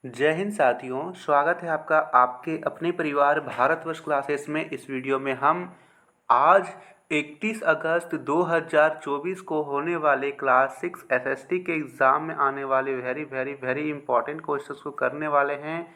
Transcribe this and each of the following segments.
जय हिंद साथियों, स्वागत है आपका आपके अपने परिवार भारतवर्ष क्लासेस में। इस वीडियो में हम आज 31 अगस्त 2024 को होने वाले क्लास 6 एसएसटी के एग्ज़ाम में आने वाले very very very important questions को करने वाले हैं।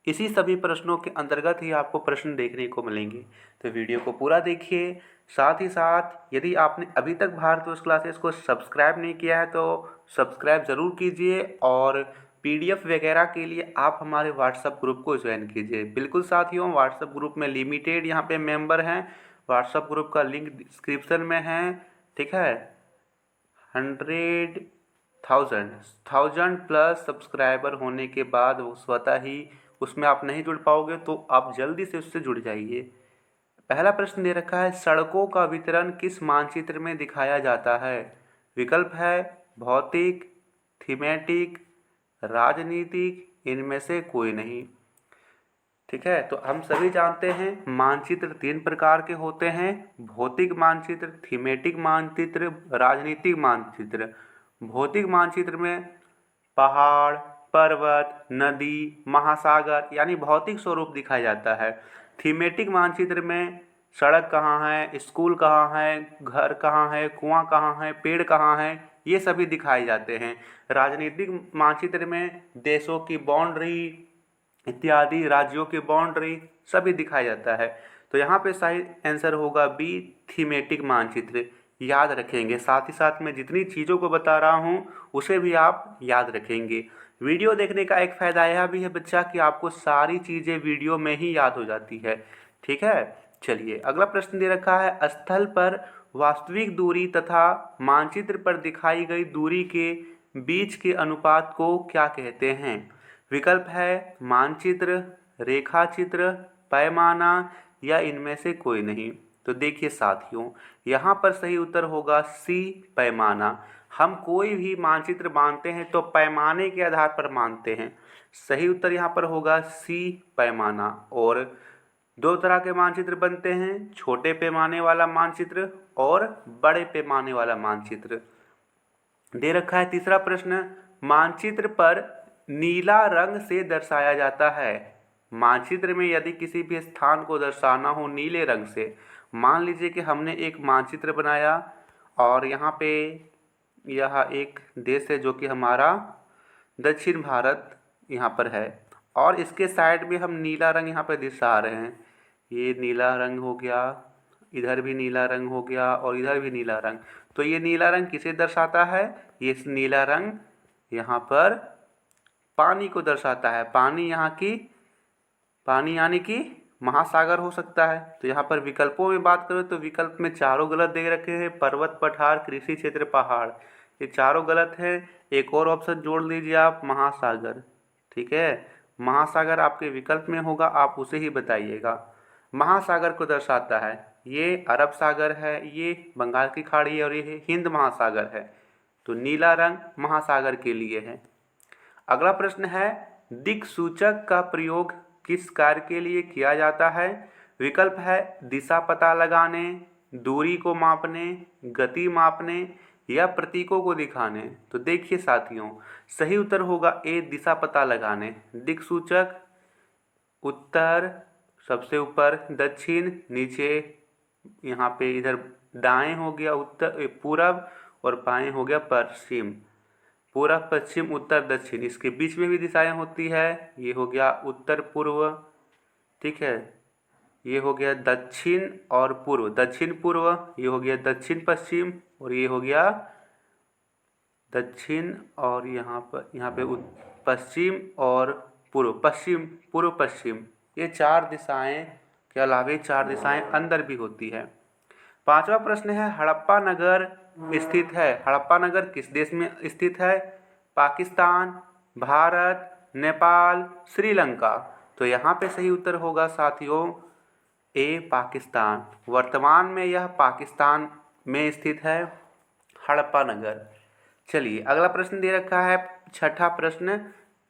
इसी सभी प्रश्नों के अंतर्गत ही आपको प्रश्न देखने को मिलेंगे, तो वीडियो को पूरा देखिए। साथ ही साथ यदि आपने अभी तक भारतवर्ष क्लासेस को सब्सक्राइब नहीं किया है तो सब्सक्राइब ज़रूर कीजिए, और पीडीएफ वगैरह के लिए आप हमारे व्हाट्सएप ग्रुप को ज्वाइन कीजिए। बिल्कुल साथियों, व्हाट्सएप ग्रुप में लिमिटेड यहाँ पे मेंबर हैं। व्हाट्सएप ग्रुप का लिंक डिस्क्रिप्शन में है, ठीक है। 100,000 प्लस सब्सक्राइबर होने के बाद वो स्वतः ही उसमें आप नहीं जुड़ पाओगे, तो आप जल्दी से उससे जुड़ जाइए। पहला प्रश्न दे रखा है, सड़कों का वितरण किस मानचित्र में दिखाया जाता है? विकल्प है भौतिक, थीमेटिक, राजनीतिक, इनमें से कोई नहीं। ठीक है, तो हम सभी जानते हैं मानचित्र 3 प्रकार के होते हैं: भौतिक मानचित्र, थीमेटिक मानचित्र, राजनीतिक मानचित्र। भौतिक मानचित्र में पहाड़, पर्वत, नदी, महासागर यानी भौतिक स्वरूप दिखाया जाता है। थीमेटिक मानचित्र में सड़क कहाँ है, स्कूल कहाँ है, घर कहाँ है, कुआं कहाँ है, पेड़ कहाँ है, ये सभी दिखाए जाते हैं। राजनीतिक मानचित्र में देशों की बाउंड्री इत्यादि, राज्यों की बाउंड्री सभी दिखाया जाता है। तो यहाँ पे सही आंसर होगा बी, थीमेटिक मानचित्र। याद रखेंगे, साथ ही साथ मैं जितनी चीज़ों को बता रहा हूँ उसे भी आप याद रखेंगे। वीडियो देखने का एक फ़ायदा यह भी है बच्चा कि आपको सारी चीज़ें वीडियो में ही याद हो जाती है। ठीक है, चलिए अगला प्रश्न दे रखा है, स्थल पर वास्तविक दूरी तथा मानचित्र पर दिखाई गई दूरी के बीच के अनुपात को क्या कहते हैं? विकल्प है मानचित्र, रेखाचित्र, पैमाना या इनमें से कोई नहीं। तो देखिए साथियों, यहाँ पर सही उत्तर होगा सी, पैमाना। हम कोई भी मानचित्र मानते हैं तो पैमाने के आधार पर मानते हैं। सही उत्तर यहाँ पर होगा सी, पैमाना। और दो तरह के मानचित्र बनते हैं, छोटे पैमाने वाला मानचित्र और बड़े पैमाने वाला मानचित्र। दे रखा है तीसरा प्रश्न, मानचित्र पर नीला रंग से दर्शाया जाता है। मानचित्र में यदि किसी भी स्थान को दर्शाना हो नीले रंग से, मान लीजिए कि हमने एक मानचित्र बनाया और यहाँ पे यह एक देश है जो कि हमारा दक्षिण भारत यहाँ पर है, और इसके साइड में हम नीला रंग यहाँ पे दर्शा रहे हैं। ये नीला रंग हो गया, इधर भी नीला रंग हो गया और इधर भी नीला रंग। तो ये नीला रंग किसे दर्शाता है? ये नीला रंग यहाँ पर पानी को दर्शाता है। पानी यहाँ की, पानी यानी कि महासागर हो सकता है। तो यहाँ पर विकल्पों में बात करें तो विकल्प में चारों गलत दे रखे हैं, पर्वत, पठार, कृषि क्षेत्र, पहाड़, ये चारों गलत है। एक और ऑप्शन जोड़ लीजिए आप, महासागर। ठीक है, महासागर आपके विकल्प में होगा, आप उसे ही बताइएगा। महासागर को दर्शाता है, ये अरब सागर है, ये बंगाल की खाड़ी है और ये हिंद महासागर है। तो नीला रंग महासागर के लिए है। अगला प्रश्न है, दिक्सूचक का प्रयोग किस कार्य के लिए किया जाता है? विकल्प है दिशा पता लगाने, दूरी को मापने, गति मापने या प्रतीकों को दिखाने। तो देखिए साथियों, सही उत्तर होगा ए, दिशा पता लगाने। दिक्सूचक उत्तर सबसे ऊपर, दक्षिण नीचे, यहाँ पे इधर दाएं हो गया उत्तर पूरब और बाएं हो गया पश्चिम। पूरब, पश्चिम, उत्तर, दक्षिण, इसके बीच में भी दिशाएं होती है। ये हो गया उत्तर पूर्व, ठीक है। ये हो गया दक्षिण और पूर्व, दक्षिण पूर्व, ये हो गया दक्षिण पश्चिम, और ये हो गया दक्षिण और यहाँ पे पश्चिम और पूर्व पश्चिम, पूर्व पश्चिम। ये चार दिशाएं के अलावे चार दिशाएं अंदर भी होती है। पांचवा प्रश्न है, हड़प्पा नगर स्थित है। हड़प्पा नगर किस देश में स्थित है? पाकिस्तान, भारत, नेपाल, श्रीलंका। तो यहाँ पे सही उत्तर होगा साथियों ए, पाकिस्तान। वर्तमान में यह पाकिस्तान में स्थित है हड़प्पा नगर। चलिए अगला प्रश्न दे रखा है, छठा प्रश्न,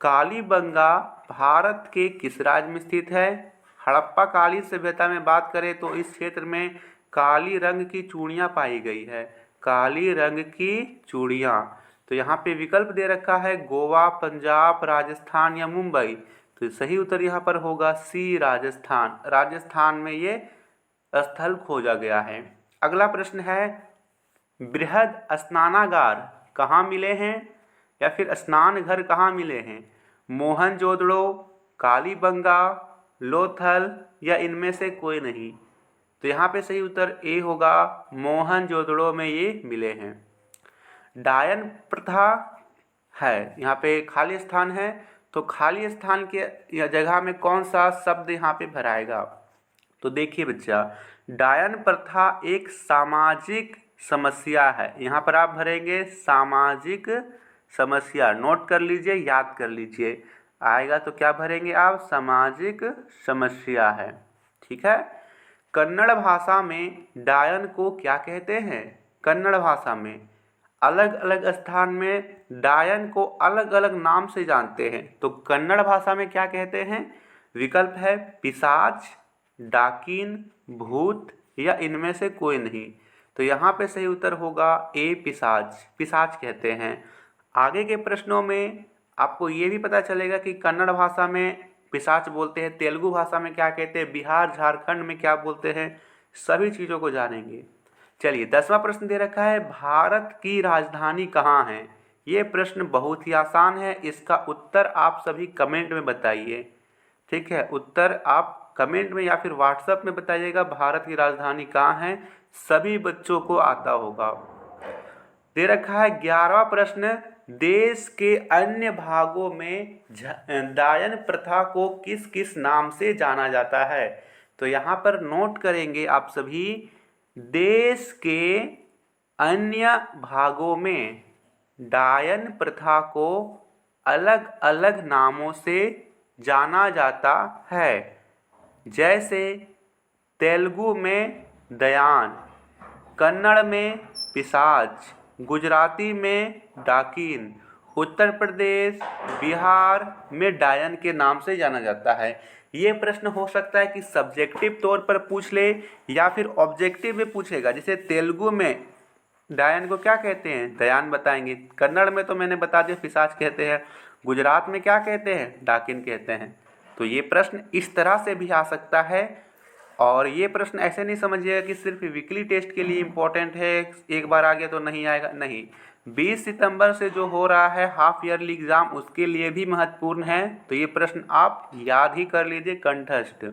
कालीबंगा भारत के किस राज्य में स्थित है? हड़प्पा कालीन सभ्यता में बात करें तो इस क्षेत्र में काली रंग की चूड़ियाँ पाई गई है। काली रंग की चूड़ियाँ, तो यहाँ पे विकल्प दे रखा है गोवा, पंजाब, राजस्थान या मुंबई। तो सही उत्तर यहाँ पर होगा सी, राजस्थान। राजस्थान में ये स्थल खोजा गया है। अगला प्रश्न है बृहद स्नानागार कहाँ मिले हैं या फिर स्नान घर कहाँ मिले हैं? मोहनजोदड़ो, कालीबंगा, लोथल या इनमें से कोई नहीं। तो यहाँ पे सही उत्तर ए होगा, मोहनजोदड़ो में ये मिले हैं। डायन प्रथा है, यहाँ पे खाली स्थान है, तो खाली स्थान के जगह में कौन सा शब्द यहाँ पे भराएगा? तो देखिए बच्चा, डायन प्रथा एक सामाजिक समस्या है। यहाँ पर आप भरेंगे सामाजिक समस्या। नोट कर लीजिए, याद कर लीजिए, आएगा तो क्या भरेंगे आप? सामाजिक समस्या है। ठीक है। कन्नड़ भाषा में डायन को क्या कहते हैं? कन्नड़ भाषा में अलग अलग स्थान में डायन को अलग अलग नाम से जानते हैं। तो कन्नड़ भाषा में क्या कहते हैं? विकल्प है पिशाच, डाकिन, भूत या इनमें से कोई नहीं। तो यहाँ पे सही उत्तर होगा ए, पिशाच। पिशाच कहते हैं। आगे के प्रश्नों में आपको ये भी पता चलेगा कि कन्नड़ भाषा में पिशाच बोलते हैं, तेलुगु भाषा में क्या कहते हैं, बिहार झारखंड में क्या बोलते हैं, सभी चीज़ों को जानेंगे। चलिए 10वां प्रश्न दे रखा है भारत की राजधानी कहाँ है? ये प्रश्न बहुत ही आसान है, इसका उत्तर आप सभी कमेंट में बताइए। ठीक है, उत्तर आप कमेंट में या फिर व्हाट्सएप में बताइएगा भारत की राजधानी कहाँ है, सभी बच्चों को आता होगा। दे रखा है 11वां प्रश्न, देश के अन्य भागों में डायन प्रथा को किस किस नाम से जाना जाता है? तो यहाँ पर नोट करेंगे आप सभी, देश के अन्य भागों में डायन प्रथा को अलग अलग नामों से जाना जाता है। जैसे तेलुगु में दयान, कन्नड़ में पिशाच, गुजराती में डाकिन, उत्तर प्रदेश, बिहार में डायन के नाम से जाना जाता है। ये प्रश्न हो सकता है कि सब्जेक्टिव तौर पर पूछ ले या फिर ऑब्जेक्टिव में पूछेगा। जैसे तेलुगु में डायन को क्या कहते हैं? दयान बताएंगे। कन्नड़ में तो मैंने बता दिया पिशाच कहते हैं। गुजरात में क्या कहते हैं? डाकिन कहते हैं। तो ये प्रश्न इस तरह से भी आ सकता है। और ये प्रश्न ऐसे नहीं समझिएगा कि सिर्फ वीकली टेस्ट के लिए इम्पोर्टेंट है, एक बार आ गया तो नहीं आएगा, नहीं। 20 सितंबर से जो हो रहा है हाफ ईयरली एग्ज़ाम, उसके लिए भी महत्वपूर्ण है। तो ये प्रश्न आप याद ही कर लीजिए, कंठस्थ।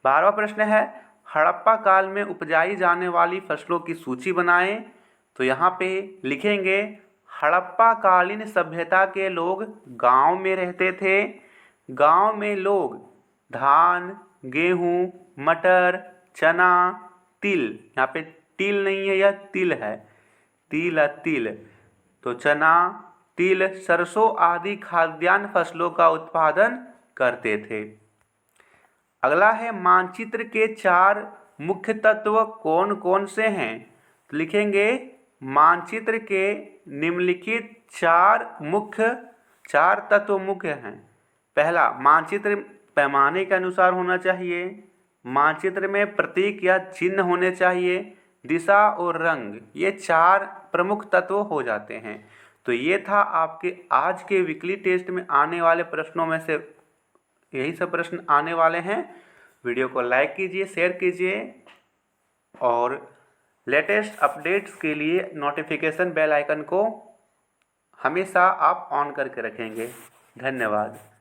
12वां प्रश्न है हड़प्पा काल में उपजाई जाने वाली फसलों की सूची बनाएं। तो यहाँ पे लिखेंगे हड़प्पा कालीन सभ्यता के लोग गांव में रहते थे। गांव में लोग धान, गेहूँ, मटर, चना, तिल, यहाँ पे तिल नहीं है, यह तिल है, तिल। तो चना, तिल, सरसों आदि खाद्यान्न फसलों का उत्पादन करते थे। अगला है मानचित्र के 4 मुख्य तत्व कौन कौन से हैं? तो लिखेंगे मानचित्र के निम्नलिखित 4 तत्व मुख्य हैं। पहला, मानचित्र पैमाने के अनुसार होना चाहिए। मानचित्र में प्रतीक या चिन्ह होने चाहिए। दिशा और रंग, ये 4 प्रमुख तत्व हो जाते हैं। तो ये था आपके आज के वीकली टेस्ट में आने वाले प्रश्नों में से यही सब प्रश्न आने वाले हैं। वीडियो को लाइक कीजिए, शेयर कीजिए और लेटेस्ट अपडेट्स के लिए नोटिफिकेशन बेल आइकन को हमेशा आप ऑन करके रखेंगे। धन्यवाद।